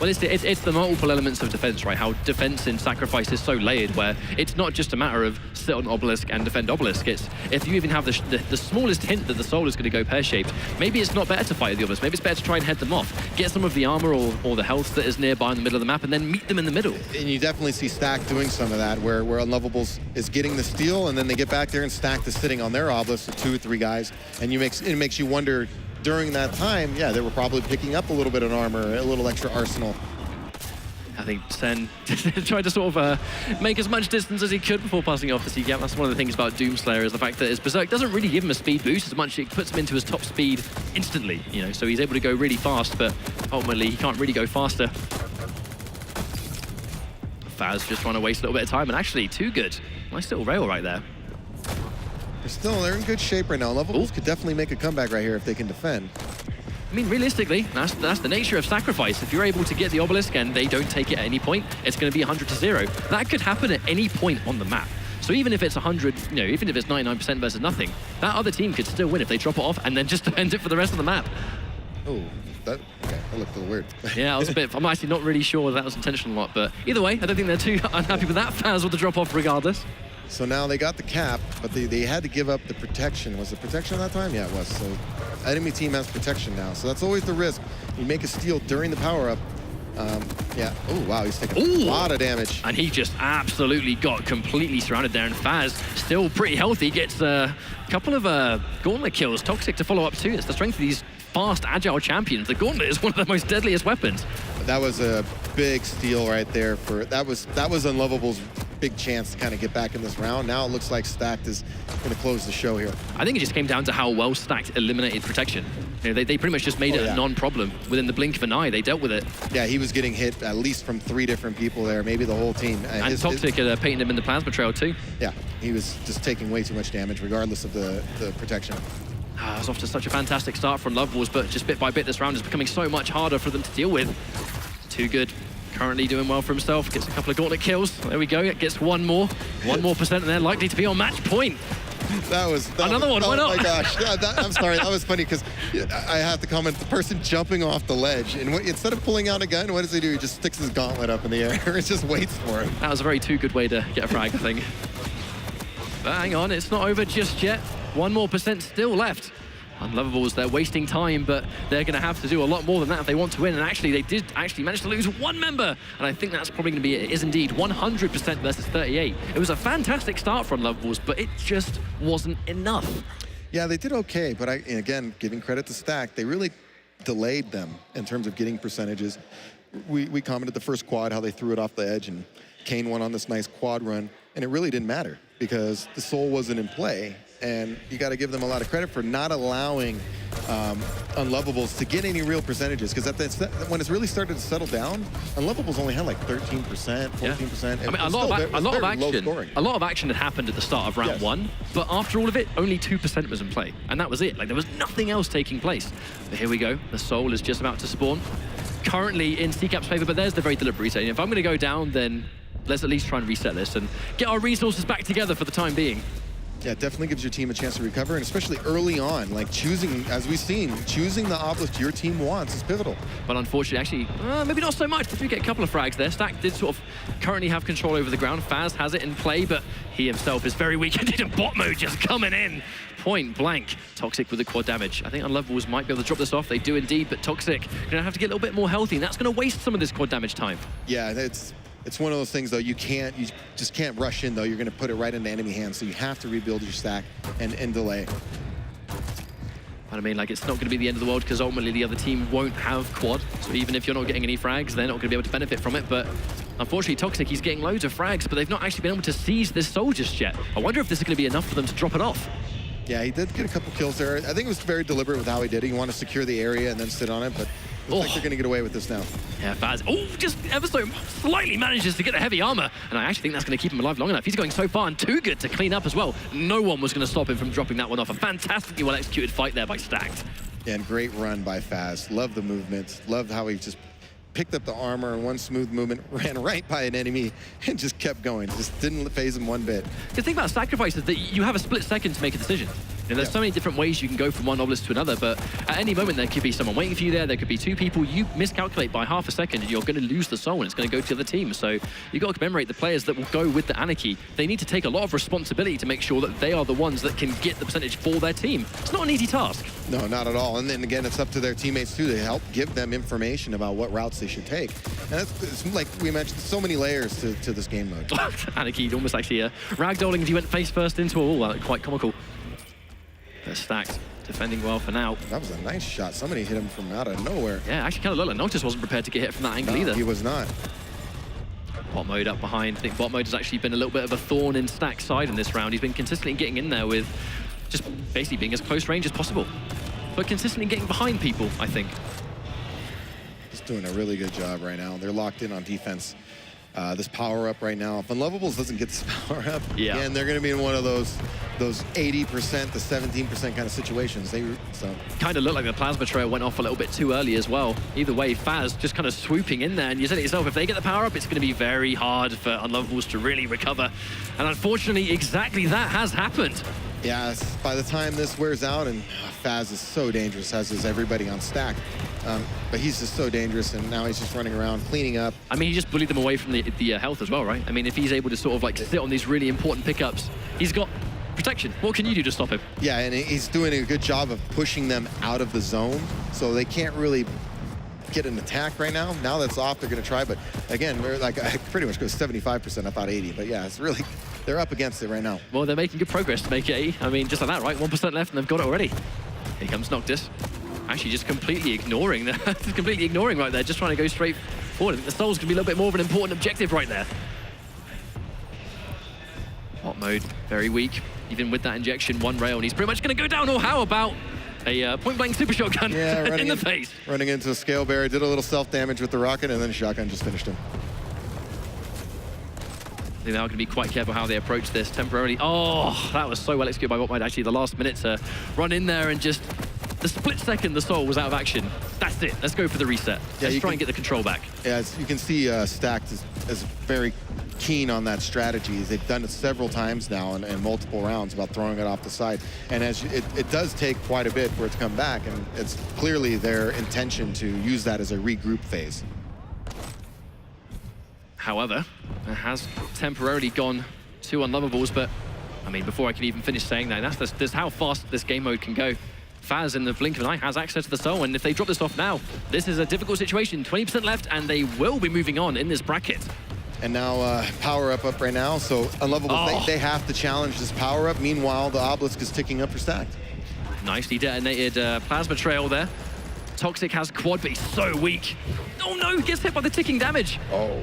Well, it's the multiple elements of defense, right? How defense in Sacrifice is so layered, where it's not just a matter of sit on Obelisk and defend Obelisk. It's if you even have the smallest hint that the soul is going to go pear-shaped, maybe it's not better to fight the Obelisk. Maybe it's better to try and head them off, get some of the armor or the health that is nearby in the middle of the map, and then meet them in the middle. And you definitely see Stacked doing some of that, where unlovables is getting the steal, and then they get back there and Stacked is sitting on their Obelisk with 2 or 3 guys, and it makes you wonder. During that time, yeah, they were probably picking up a little bit of armor, a little extra arsenal. I think Sen tried to sort of make as much distance as he could before passing off the C gap. That's one of the things about Doomslayer, is the fact that his Berserk doesn't really give him a speed boost as much. It puts him into his top speed instantly, you know, so he's able to go really fast, but ultimately he can't really go faster. Faz just trying to waste a little bit of time, and actually, Too Good. Nice little rail right there. They're in good shape right now. Unlovables could definitely make a comeback right here if they can defend. I mean, realistically, that's the nature of Sacrifice. If you're able to get the Obelisk and they don't take it at any point, it's going to be 100-0. That could happen at any point on the map. So even if it's 100, you know, even if it's 99% versus nothing, that other team could still win if they drop it off and then just defend it for the rest of the map. Oh, that looked a little weird. Yeah, I'm actually not really sure whether that was intentional or not, but either way, I don't think they're too unhappy with that. Faz with the drop off regardless. So now they got the cap, but they had to give up the protection. Was it protection at that time? Yeah, it was. So enemy team has protection now. So that's always the risk. You make a steal during the power-up. Yeah. Oh, wow, he's taking a lot of damage. And he just absolutely got completely surrounded there. And Faz, still pretty healthy, gets a couple of gauntlet kills. Toxic to follow up too. It's the strength of these fast, agile champions. The gauntlet is one of the most deadliest weapons. That was a big steal right there. That was Unlovable's big chance to kind of get back in this round. Now it looks like Stacked is going to close the show here. I think it just came down to how well Stacked eliminated protection. You know, they pretty much just made it a non-problem. Within the blink of an eye, they dealt with it. Yeah, he was getting hit at least from 3 different people there, maybe the whole team. And Toxic had painted him in the plasma trail too. Yeah, he was just taking way too much damage regardless of the protection. It was off to such a fantastic start from unlovables, but just bit by bit this round is becoming so much harder for them to deal with. Too Good. Currently doing well for himself, gets a couple of gauntlet kills. There we go, gets one more percent, and they're likely to be on match point. That was another one. Why not? Oh my gosh! I'm sorry, that was funny because I have to comment. The person jumping off the ledge, and instead of pulling out a gun, what does he do? He just sticks his gauntlet up in the air. It just waits for him. That was a very Too Good way to get a frag, I think. But hang on, it's not over just yet. 1% more still left. Unlovables, they're wasting time, but they're going to have to do a lot more than that if they want to win. And actually, they did actually manage to lose one member. And I think that's probably going to be it. It is indeed 100% versus 38. It was a fantastic start for Unlovables, but it just wasn't enough. Yeah, they did okay, but again, giving credit to Stack, they really delayed them in terms of getting percentages. We commented the first quad, how they threw it off the edge, and Kane went on this nice quad run, and it really didn't matter because the soul wasn't in play. And you got to give them a lot of credit for not allowing Unlovables to get any real percentages, because when it's really started to settle down, Unlovables only had like 13%, 14%. I mean, a lot of action had happened at the start of round one, but after all of it, only 2% was in play, and that was it. Like, there was nothing else taking place. But here we go. The soul is just about to spawn. Currently in CCAP's favor, but there's the very deliberate reset. If I'm going to go down, then let's at least try and reset this and get our resources back together for the time being. Yeah, it definitely gives your team a chance to recover, and especially early on, like choosing, as we've seen, choosing the obelisk your team wants is pivotal. But unfortunately, actually, maybe not so much. They do get a couple of frags there. Stack did sort of currently have control over the ground. Faz has it in play, but he himself is very weak. And in bot mode, just coming in. Point blank. Toxic with the quad damage. I think Unlovables might be able to drop this off. They do indeed, but Toxic going to have to get a little bit more healthy, and that's going to waste some of this quad damage time. Yeah, it's one of those things, though, you just can't rush in, though. You're going to put it right into enemy hands, so you have to rebuild your stack and delay. But I mean, like, it's not going to be the end of the world, because ultimately the other team won't have quad. So even if you're not getting any frags, they're not going to be able to benefit from it. But unfortunately, Toxic, he's getting loads of frags, but they've not actually been able to seize this soul just yet. I wonder if this is going to be enough for them to drop it off. Yeah, he did get a couple kills there. I think it was very deliberate with how he did it. He wanted to secure the area and then sit on it, but looks like they're going to get away with this now. Yeah, Faz, just ever so slightly manages to get the heavy armor, and I actually think that's going to keep him alive long enough. He's going so far and too good to clean up as well. No one was going to stop him from dropping that one off. A fantastically well-executed fight there by Stacked. Yeah, and great run by Faz. Love the movement. Loved how he just picked up the armor and one smooth movement, ran right by an enemy, and just kept going. Just didn't phase him one bit. The thing about sacrifice is that you have a split second to make a decision. You know, there's so many different ways you can go from one obelisk to another, but at any moment there could be someone waiting for you there could be two people. You miscalculate by half a second and you're going to lose the soul, and it's going to go to the other team. So you've got to commemorate the players that will go with the Anarchy. They need to take a lot of responsibility to make sure that they are the ones that can get the percentage for their team. It's not an easy task. No, not at all. And then again, it's up to their teammates too to help give them information about what routes they should take. And it's like we mentioned, so many layers to this game mode. Anarchy almost actually ragdolling as he went face first into a wall. Quite comical. They're Stacked, defending well for now. That was a nice shot. Somebody hit him from out of nowhere. Yeah, actually kind of looked like Noctis wasn't prepared to get hit from that angle either. He was not. Bot mode up behind. I think bot mode has actually been a little bit of a thorn in Stack's side in this round. He's been consistently getting in there with just basically being as close range as possible, but consistently getting behind people, I think. He's doing a really good job right now. They're locked in on defense. This power-up right now, if Unlovables doesn't get this power-up, again, they're going to be in one of those 80% to 17% kind of situations. Kind of looked like the plasma trail went off a little bit too early as well. Either way, Faz just kind of swooping in there, and you said it yourself, if they get the power-up, it's going to be very hard for Unlovables to really recover. And unfortunately, exactly that has happened. Yeah, by the time this wears out, and Faz is so dangerous, as is everybody on Stack. But he's just so dangerous, and now he's just running around, cleaning up. I mean, he just bullied them away from the health as well, right? I mean, if he's able to sort of like sit on these really important pickups, he's got protection. What can you do to stop him? Yeah, and he's doing a good job of pushing them out of the zone, so they can't really get an attack right now. Now that's off, they're going to try, but again, we're like, I pretty much go 75%, I thought 80, but yeah, it's really, they're up against it right now. Well, they're making good progress to make it 80. I mean, just like that, right? 1% left, and they've got it already. Here comes Noctis. Actually just completely ignoring right there, just trying to go straight forward. I think the soul's going to be a little bit more of an important objective right there. Bot mode, very weak. Even with that injection, one rail, and he's pretty much going to go down. Or how about a point-blank super shotgun in the face? Running into a scale barrier, did a little self-damage with the rocket, and then shotgun just finished him. I think they're going to be quite careful how they approach this temporarily. Oh, that was so well executed by Bot mode. Actually, the last minute to run in there and just... The split second the soul was out of action. That's it. Let's go for the reset. Let's try and get the control back. Yeah, as you can see, Stacked is very keen on that strategy. They've done it several times now in multiple rounds about throwing it off the side. And as it does take quite a bit for it to come back, and it's clearly their intention to use that as a regroup phase. However, it has temporarily gone to Unlovables, but I mean, before I can even finish saying that, that's how fast this game mode can go. Faz, in the blink of an eye, has access to the soul, and if they drop this off now, this is a difficult situation. 20% left, and they will be moving on in this bracket. And now power up right now, so unlovables, they have to challenge this power up. Meanwhile, the obelisk is ticking up for stacked. Nicely detonated plasma trail there. Toxic has quad, but he's so weak. Oh no, he gets hit by the ticking damage. Oh.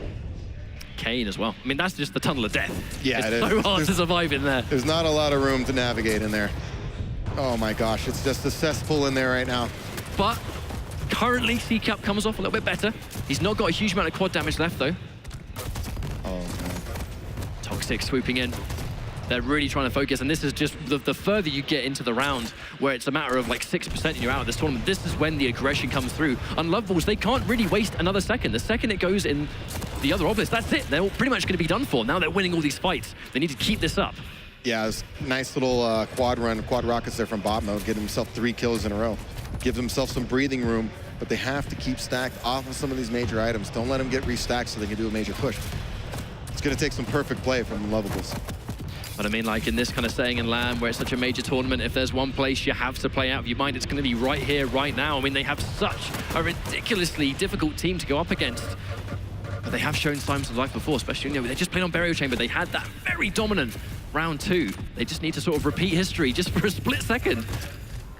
Kane as well. I mean, that's just the tunnel of death. Yeah, it's so hard to survive in there. There's not a lot of room to navigate in there. Oh my gosh, it's just a cesspool in there right now. But currently, C-Cap comes off a little bit better. He's not got a huge amount of quad damage left, though. Oh, man. Toxic swooping in. They're really trying to focus, and this is just the further you get into the round, where it's a matter of like 6% and you're out of this tournament, this is when the aggression comes through. Unlovables, they can't really waste another second. The second it goes in the other obelisk, that's it. They're pretty much going to be done for. Now they're winning all these fights. They need to keep this up. Yeah, it's nice little quad rockets there from bot mode, getting himself 3 kills in a row. Give himself some breathing room, but they have to keep stacked off of some of these major items. Don't let them get restacked so they can do a major push. It's going to take some perfect play from unlovables. But I mean, like in this kind of setting in LAN, where it's such a major tournament, if there's one place you have to play out of your mind, it's going to be right here, right now. I mean, they have such a ridiculously difficult team to go up against. But they have shown signs of life before, especially, you know, they just played on Burial Chamber. They had that very dominant round 2. They just need to sort of repeat history just for a split second.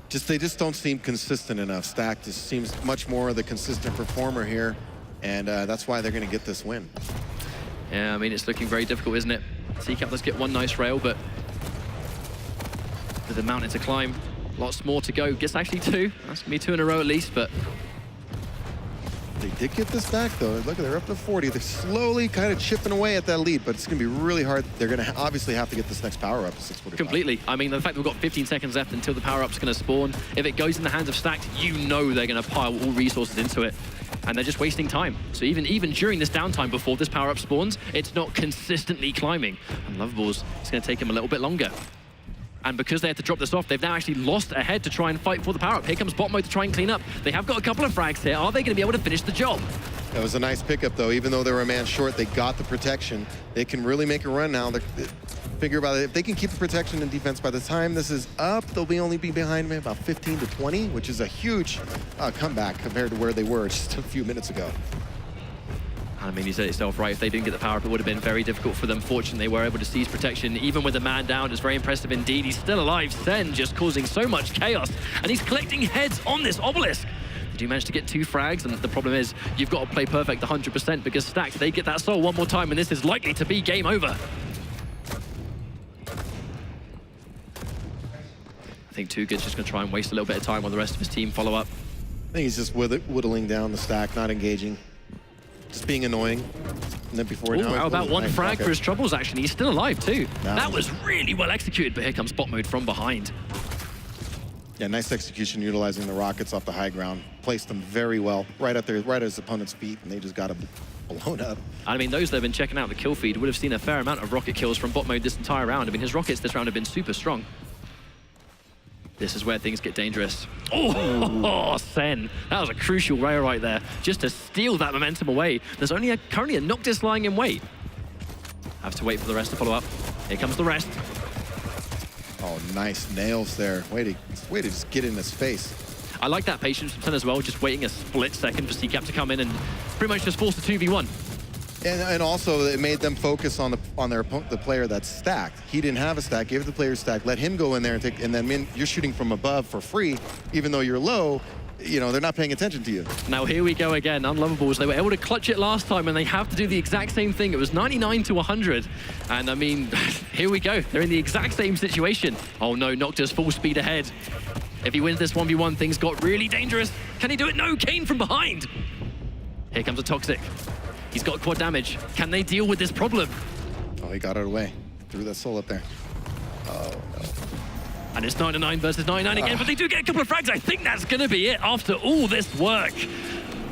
They just don't seem consistent enough. Stacked just seems much more the consistent performer here, and that's why they're going to get this win. Yeah, I mean, it's looking very difficult, isn't it? C-Cap does get one nice rail, but with the mountain to climb, lots more to go. Gets actually 2. That's gonna be 2 in a row at least, but they did get this back though. Look, they're up to 40. They're slowly kind of chipping away at that lead, but it's gonna be really hard. They're gonna obviously have to get this next power up to 645. Completely. I mean, the fact that we've got 15 seconds left until the power up's gonna spawn, if it goes in the hands of Stacked, you know they're gonna pile all resources into it. And they're just wasting time. So even during this downtime before this power-up spawns, it's not consistently climbing. Unlovables, it's going to take them a little bit longer. And because they had to drop this off, they've now actually lost ahead to try and fight for the power-up. Here comes bot mode to try and clean up. They have got a couple of frags here. Are they going to be able to finish the job? That was a nice pickup, though. Even though they were a man short, they got the protection. They can really make a run now. Figure about it. If they can keep the protection and defense, by the time this is up, they'll only be behind me about 15 to 20, which is a huge comeback compared to where they were just a few minutes ago. I mean, you said it yourself, right? If they didn't get the power up, it would have been very difficult for them. Fortunately, they were able to seize protection. Even with the man down, it's very impressive indeed. He's still alive. Sen just causing so much chaos. And he's collecting heads on this obelisk. They do manage to get 2 frags, and the problem is you've got to play perfect 100% because Stacked, they get that soul one more time, and this is likely to be game over. I think Too Good's just going to try and waste a little bit of time while the rest of his team follow up. I think he's just whittling down the stack, not engaging. Just being annoying. And then before Ooh, how about one frag for his troubles, actually? He's still alive, too. That was really well executed, but here comes bot mode from behind. Yeah, nice execution utilizing the rockets off the high ground. Placed them very well, right at his opponent's feet, and they just got blown up. I mean, those that have been checking out the kill feed would have seen a fair amount of rocket kills from bot mode this entire round. I mean, his rockets this round have been super strong. This is where things get dangerous. Oh, Sen. That was a crucial rail right there, just to steal that momentum away. There's only currently a Noctis lying in wait. Have to wait for the rest to follow up. Here comes the rest. Oh, nice nails there. Way to just get in his face. I like that patience from Sen as well, just waiting a split second for C-Cap to come in and pretty much just force a 2v1. And also, it made them focus on the player that's stacked. He didn't have a stack, gave the player a stack, let him go in there and take, and then you're shooting from above for free, even though you're low. You know, they're not paying attention to you. Now here we go again, unlovables. They were able to clutch it last time, and they have to do the exact same thing. It was 99 to 100. And I mean, here we go. They're in the exact same situation. Oh no, Noctis full speed ahead. If he wins this 1v1, things got really dangerous. Can he do it? No, Kane from behind. Here comes a Toxic. He's got quad damage. Can they deal with this problem? Oh, he got it away. Threw that soul up there. Oh, no. And it's 99 versus 99 again, but they do get a couple of frags. I think that's going to be it after all this work.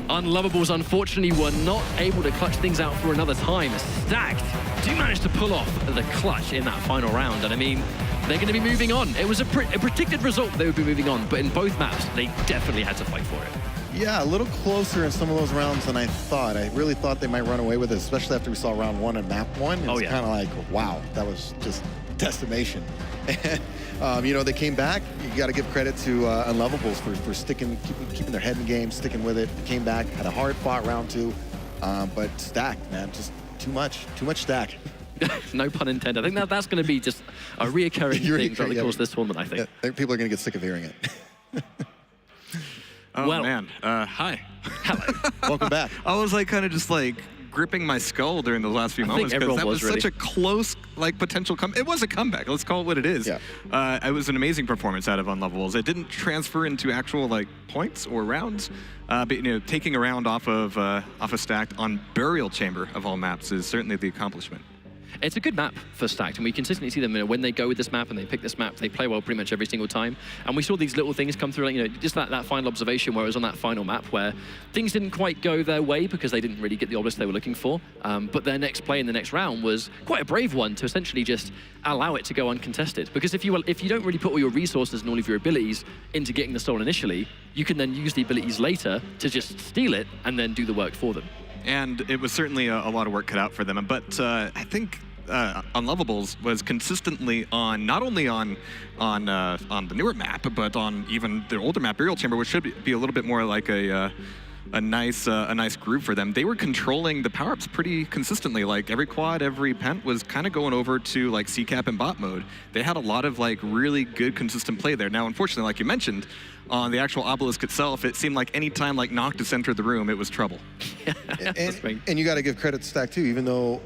Unlovables, unfortunately, were not able to clutch things out for another time. Stacked do manage to pull off the clutch in that final round. And I mean, they're going to be moving on. It was a predicted result they would be moving on, but in both maps, they definitely had to fight for it. Yeah, a little closer in some of those rounds than I thought. I really thought they might run away with it, especially after we saw round 1 and map 1. It was kind of like, wow, that was just decimation. And, you know, they came back. You got to give credit to Unlovables for keeping their head in the game, sticking with it. They came back, had a hard-fought round 2, but stacked, man, just too much stack. No pun intended. I think that's going to be just a reoccurring thing throughout the course of this tournament, I think. Yeah, people are going to get sick of hearing it. Oh, well, man. Hi. Hello. Welcome back. I was like kind of just like gripping my skull during the last few moments because that was such a close like potential comeback. It was a comeback. Let's call it what it is. Yeah. It was an amazing performance out of Unlovables. It didn't transfer into actual like points or rounds, but you know, taking a round off of Stacked on Burial Chamber of all maps is certainly the accomplishment. It's a good map for Stacked, and we consistently see them, you know, when they go with this map and they pick this map, they play well pretty much every single time. And we saw these little things come through, like, you know, just that final observation where it was on that final map where things didn't quite go their way because they didn't really get the obelisk they were looking for. But their next play in the next round was quite a brave one to essentially just allow it to go uncontested. Because if you don't really put all your resources and all of your abilities into getting the stolen initially, you can then use the abilities later to just steal it and then do the work for them. And it was certainly a lot of work cut out for them. But I think Unlovables was consistently on, not only on the newer map, but on even the older map, Burial Chamber, which should be a little bit more like a nice groove for them. They were controlling the power-ups pretty consistently. Like every quad, every pent was kind of going over to like C-cap and bot mode. They had a lot of like really good consistent play there. Now, unfortunately, like you mentioned, on the actual obelisk itself, it seemed like any time like Noctis entered the room, it was trouble. And you got to give credit to Stack too, even though